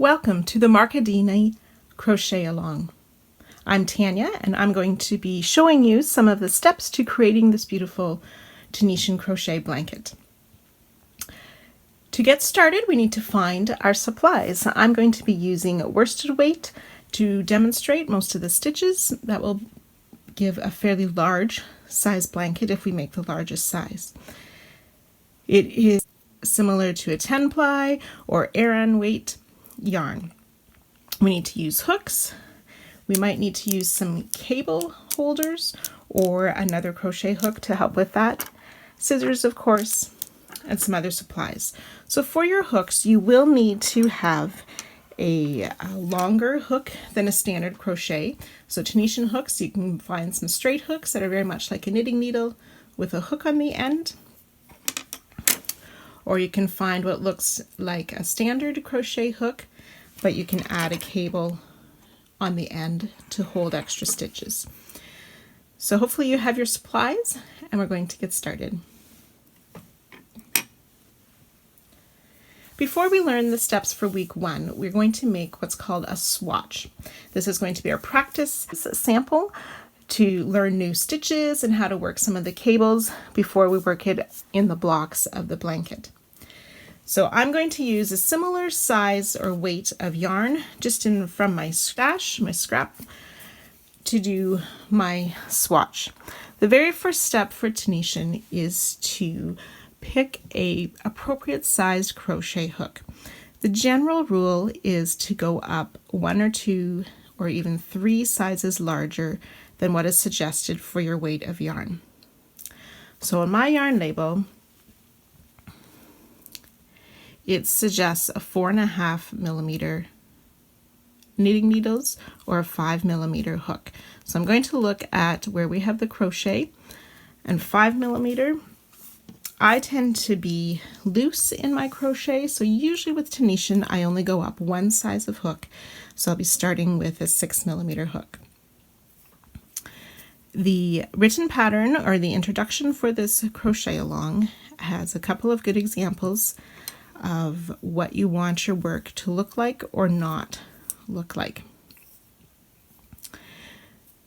Welcome to the Markidini Crochet Along. I'm Tanya and I'm going to be showing you some of the steps to creating this beautiful Tunisian crochet blanket. To get started, we need to find our supplies. I'm going to be using worsted weight to demonstrate most of the stitches. That will give a fairly large size blanket if we make the largest size. It is similar to a 10-ply or Aran weight yarn. We need to use hooks. We might need to use some cable holders or another crochet hook to help with that. Scissors, of course, and some other supplies. So for your hooks, you will need to have a longer hook than a standard crochet. So Tunisian hooks, you can find some straight hooks that are very much like a knitting needle with a hook on the end. Or you can find what looks like a standard crochet hook, but you can add a cable on the end to hold extra stitches. So hopefully you have your supplies and we're going to get started. Before we learn the steps for week 1, we're going to make what's called a swatch. This is going to be our practice sample to learn new stitches and how to work some of the cables before we work it in the blocks of the blanket. So I'm going to use a similar size or weight of yarn just from my stash, my scrap, to do my swatch. The very first step for Tunisian is to pick a appropriate sized crochet hook. The general rule is to go up 1 or 2 or even 3 sizes larger than what is suggested for your weight of yarn. So on my yarn label, it suggests a 4.5mm knitting needles or a 5mm hook. So I'm going to look at where we have the crochet and 5mm. I tend to be loose in my crochet, so usually with Tunisian I only go up 1 size of hook. So I'll be starting with a 6mm hook. The written pattern or the introduction for this crochet along has a couple of good examples of what you want your work to look like or not look like.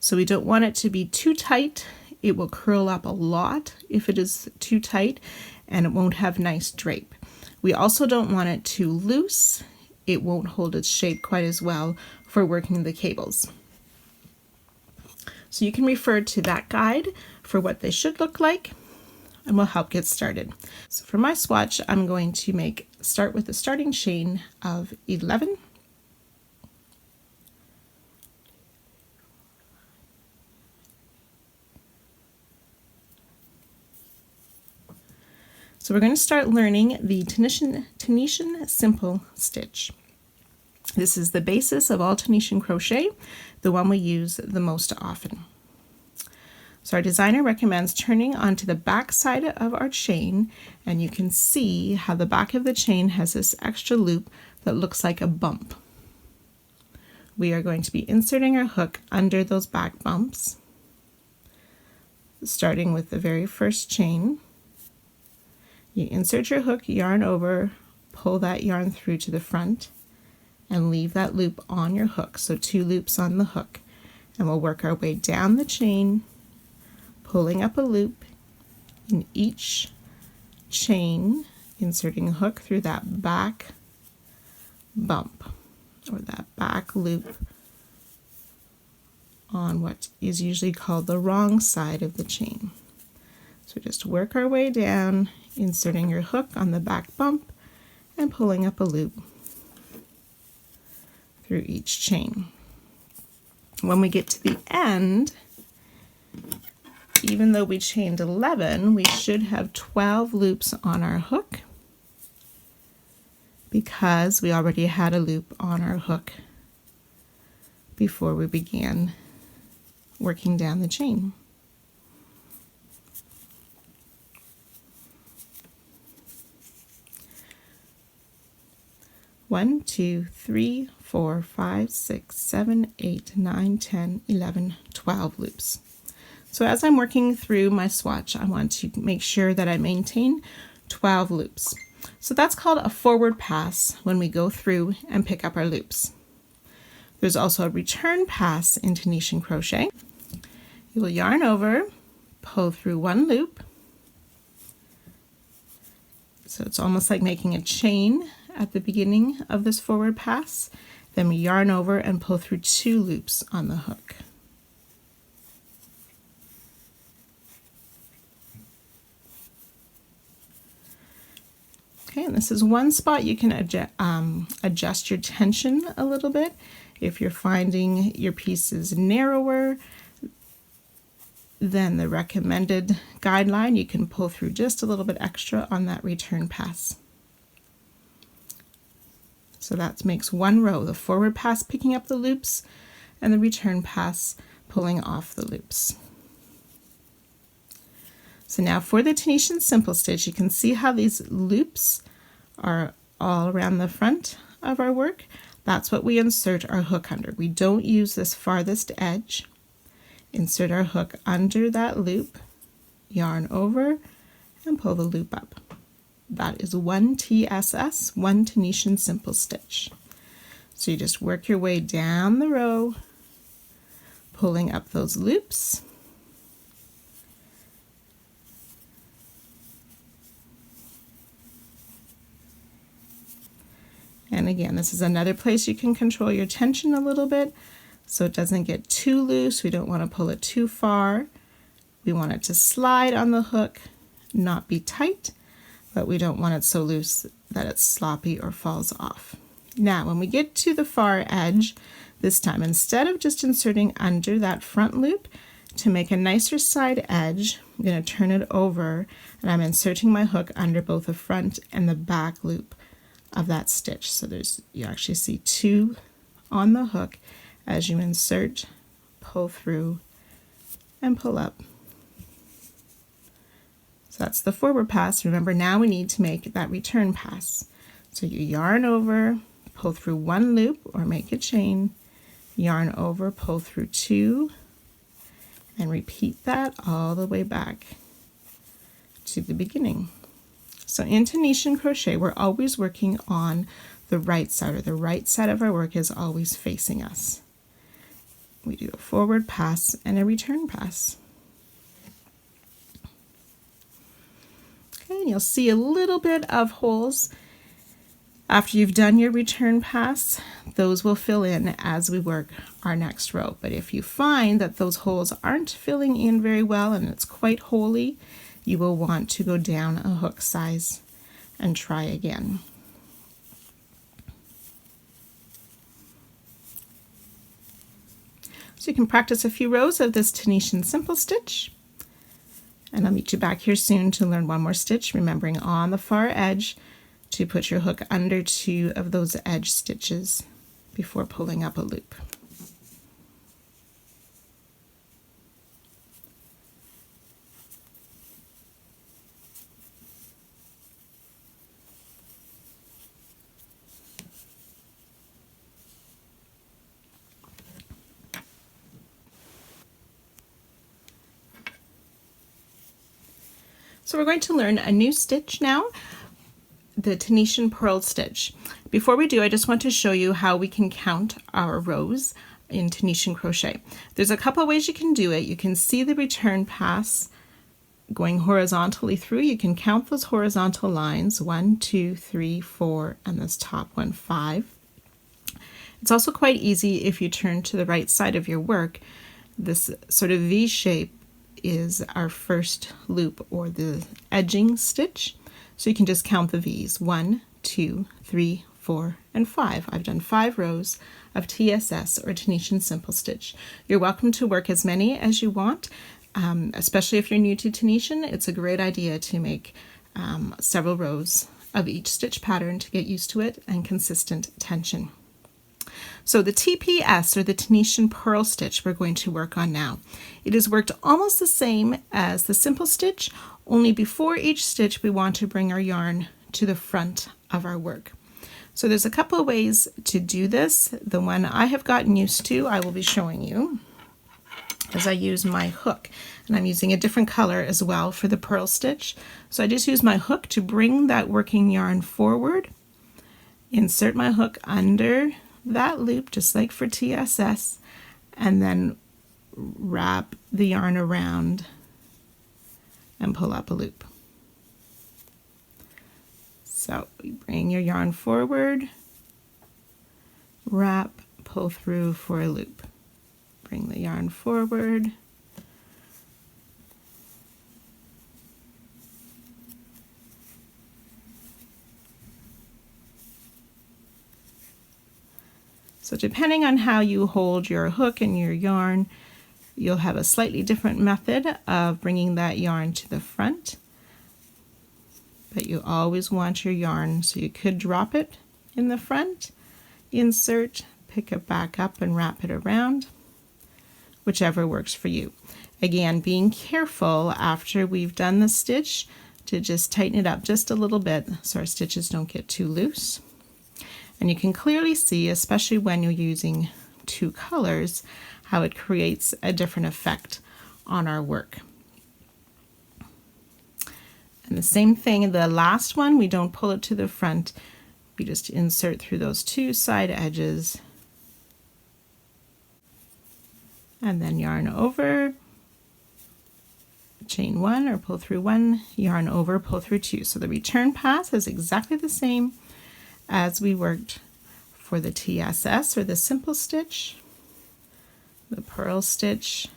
So we don't want it to be too tight. It will curl up a lot if it is too tight and it won't have nice drape. We also don't want it too loose. It won't hold its shape quite as well for working the cables. So you can refer to that guide for what they should look like and we'll help get started. So for my swatch, I'm going to start with a starting chain of 11. So we're going to start learning the Tunisian simple stitch. This is the basis of all Tunisian crochet, the one we use the most often. So our designer recommends turning onto the back side of our chain, and you can see how the back of the chain has this extra loop that looks like a bump. We are going to be inserting our hook under those back bumps, starting with the very first chain. You insert your hook, yarn over, pull that yarn through to the front, and leave that loop on your hook. So 2 loops on the hook, and we'll work our way down the chain, pulling up a loop in each chain, inserting a hook through that back bump or that back loop on what is usually called the wrong side of the chain. So just work our way down, inserting your hook on the back bump and pulling up a loop through each chain. When we get to the end, even though we chained 11, we should have 12 loops on our hook because we already had a loop on our hook before we began working down the chain. One, 2, 3, 4, 5, 6, 7, 8, 9, 10, 11, 12 loops. So as I'm working through my swatch, I want to make sure that I maintain 12 loops. So that's called a forward pass when we go through and pick up our loops. There's also a return pass in Tunisian crochet. You will yarn over, pull through one loop. So it's almost like making a chain at the beginning of this forward pass. Then we yarn over and pull through 2 loops on the hook. Okay, and this is one spot you can adjust your tension a little bit. If you're finding your piece is narrower than the recommended guideline, you can pull through just a little bit extra on that return pass. So that makes one row, the forward pass picking up the loops and the return pass pulling off the loops. So now for the Tunisian simple stitch, you can see how these loops are all around the front of our work. That's what we insert our hook under. We don't use this farthest edge. Insert our hook under that loop, yarn over, and pull the loop up. That is one TSS, one Tunisian simple stitch. So you just work your way down the row, pulling up those loops. And again, this is another place you can control your tension a little bit so it doesn't get too loose. We don't want to pull it too far. We want it to slide on the hook, not be tight, but we don't want it so loose that it's sloppy or falls off. Now, when we get to the far edge, this time, instead of just inserting under that front loop, to make a nicer side edge, I'm going to turn it over and I'm inserting my hook under both the front and the back loop of that stitch. So you actually see 2 on the hook as you insert, pull through, and pull up. So that's the forward pass. Remember, now we need to make that return pass. So you yarn over, pull through 1 loop or make a chain, yarn over, pull through 2, and repeat that all the way back to the beginning. So in Tunisian crochet, we're always working on the right side, or the right side of our work is always facing us. We do a forward pass and a return pass. Okay, and you'll see a little bit of holes after you've done your return pass. Those will fill in as we work our next row. But if you find that those holes aren't filling in very well and it's quite holey, you will want to go down a hook size and try again. So you can practice a few rows of this Tunisian simple stitch, and I'll meet you back here soon to learn one more stitch, remembering on the far edge to put your hook under 2 of those edge stitches before pulling up a loop. So we're going to learn a new stitch now, the Tunisian Purl stitch. Before we do, I just want to show you how we can count our rows in Tunisian crochet. There's a couple of ways you can do it. You can see the return pass going horizontally through. You can count those horizontal lines, 1, 2, 3, 4, and this top one, 5. It's also quite easy if you turn to the right side of your work. This sort of V shape is our first loop, or the edging stitch. So you can just count the V's, 1, 2, 3, 4, and 5. I've done 5 rows of TSS, or Tunisian simple stitch. You're welcome to work as many as you want, especially if you're new to Tunisian. It's a great idea to make several rows of each stitch pattern to get used to it and consistent tension. So the TPS, or the Tunisian Purl stitch, we're going to work on now. It is worked almost the same as the simple stitch, only before each stitch we want to bring our yarn to the front of our work. So there's a couple of ways to do this. The one I have gotten used to, I will be showing you. as I use my hook, and I'm using a different color as well for the purl stitch. So I just use my hook to bring that working yarn forward, insert my hook under that loop just like for TSS, and then wrap the yarn around and pull up a loop. So you bring your yarn forward, wrap, pull through for a loop. Bring the yarn forward, so depending on how you hold your hook and your yarn, you'll have a slightly different method of bringing that yarn to the front, but you always want your yarn, so you could drop it in the front, insert, pick it back up and wrap it around, whichever works for you. Again, being careful after we've done the stitch to just tighten it up just a little bit so our stitches don't get too loose. And you can clearly see, especially when you're using two colors, how it creates a different effect on our work. And the same thing in the last one, we don't pull it to the front, we just insert through those two side edges and then yarn over, chain one or pull through one, yarn over, pull through two. So the return pass is exactly the same as we worked for the TSS or the simple stitch. The purl stitch,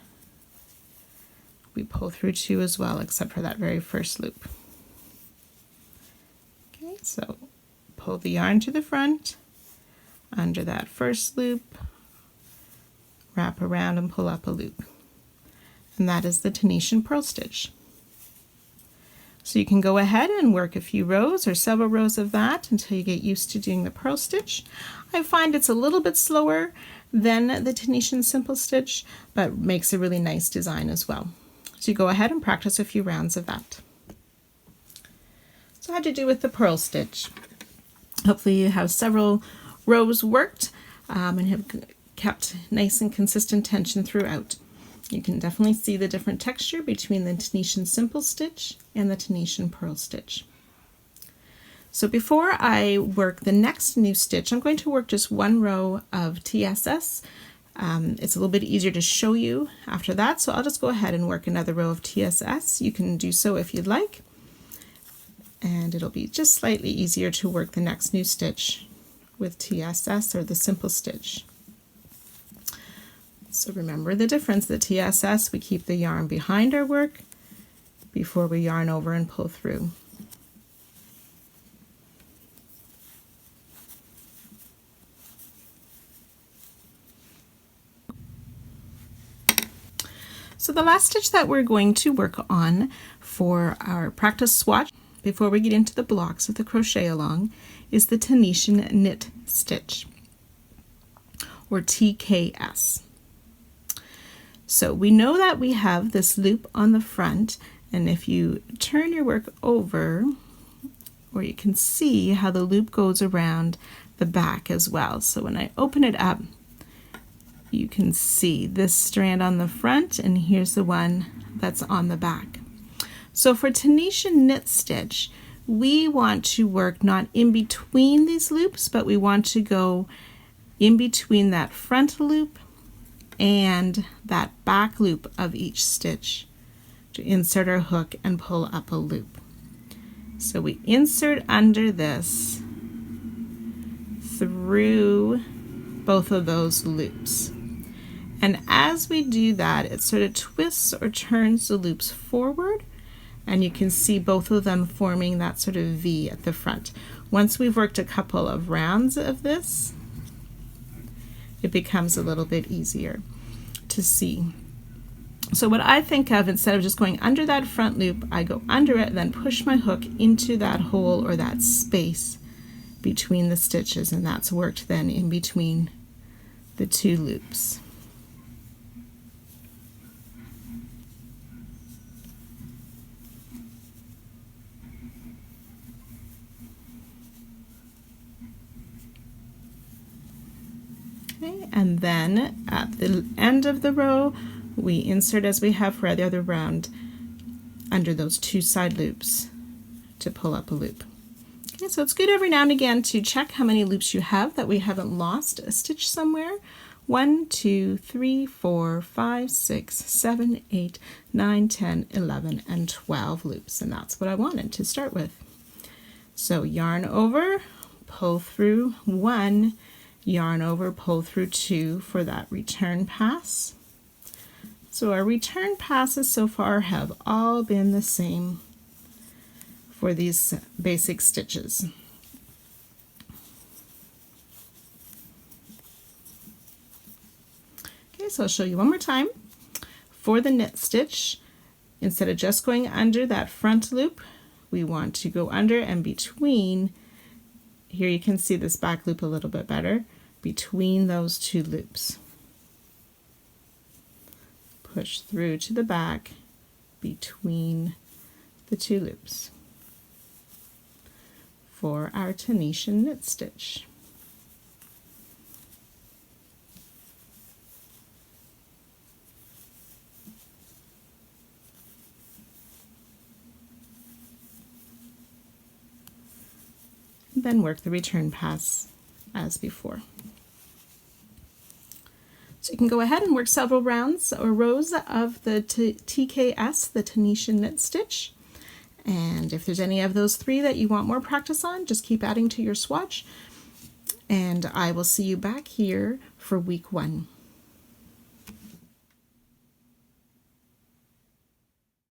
we pull through two as well, except for that very first loop. Okay, so pull the yarn to the front, under that first loop, wrap around and pull up a loop. And that is the Tunisian purl stitch. So you can go ahead and work a few rows or several rows of that until you get used to doing the purl stitch. I find it's a little bit slower than the Tunisian simple stitch, but makes a really nice design as well. So you go ahead and practice a few rounds of that. So how'd you do with the purl stitch? Hopefully you have several rows worked and have kept nice and consistent tension throughout. You can definitely see the different texture between the Tunisian simple stitch and the Tunisian purl stitch. So before I work the next new stitch, I'm going to work just one row of TSS. It's a little bit easier to show you after that, so I'll just go ahead and work another row of TSS. You can do so if you'd like, and it'll be just slightly easier to work the next new stitch with TSS or the simple stitch. So remember the difference, the TSS, we keep the yarn behind our work before we yarn over and pull through. So the last stitch that we're going to work on for our practice swatch before we get into the blocks of the crochet along is the Tunisian knit stitch, or TKS. So we know that we have this loop on the front, and if you turn your work over, or you can see how the loop goes around the back as well. So when I open it up, you can see this strand on the front, and here's the one that's on the back. So for Tunisian knit stitch, we want to work not in between these loops, but we want to go in between that front loop and that back loop of each stitch to insert our hook and pull up a loop. So we insert under this through both of those loops. And as we do that, it sort of twists or turns the loops forward, and you can see both of them forming that sort of V at the front. Once we've worked a couple of rounds of this, it becomes a little bit easier to see. So what I think of, instead of just going under that front loop, I go under it and then push my hook into that hole or that space between the stitches, and that's worked then in between the two loops. Okay, and then at the end of the row, we insert as we have for the other round under those 2 side loops to pull up a loop. Okay, so it's good every now and again to check how many loops you have, that we haven't lost a stitch somewhere. 1, 2, 3, 4, 5, 6, 7, 8, 9, 10, 11, and 12 loops, and that's what I wanted to start with. So yarn over, pull through 1, yarn over, pull through 2 for that return pass. So our return passes so far have all been the same for these basic stitches. Okay, so I'll show you one more time. For the knit stitch, instead of just going under that front loop, we want to go under and between. Here you can see this back loop a little bit better, between those 2 loops. Push through to the back between the 2 loops for our Tunisian knit stitch. Then work the return pass as before. So you can go ahead and work several rounds or rows of the TKS, the Tunisian knit stitch. And if there's any of those 3 that you want more practice on, just keep adding to your swatch. And I will see you back here for week 1.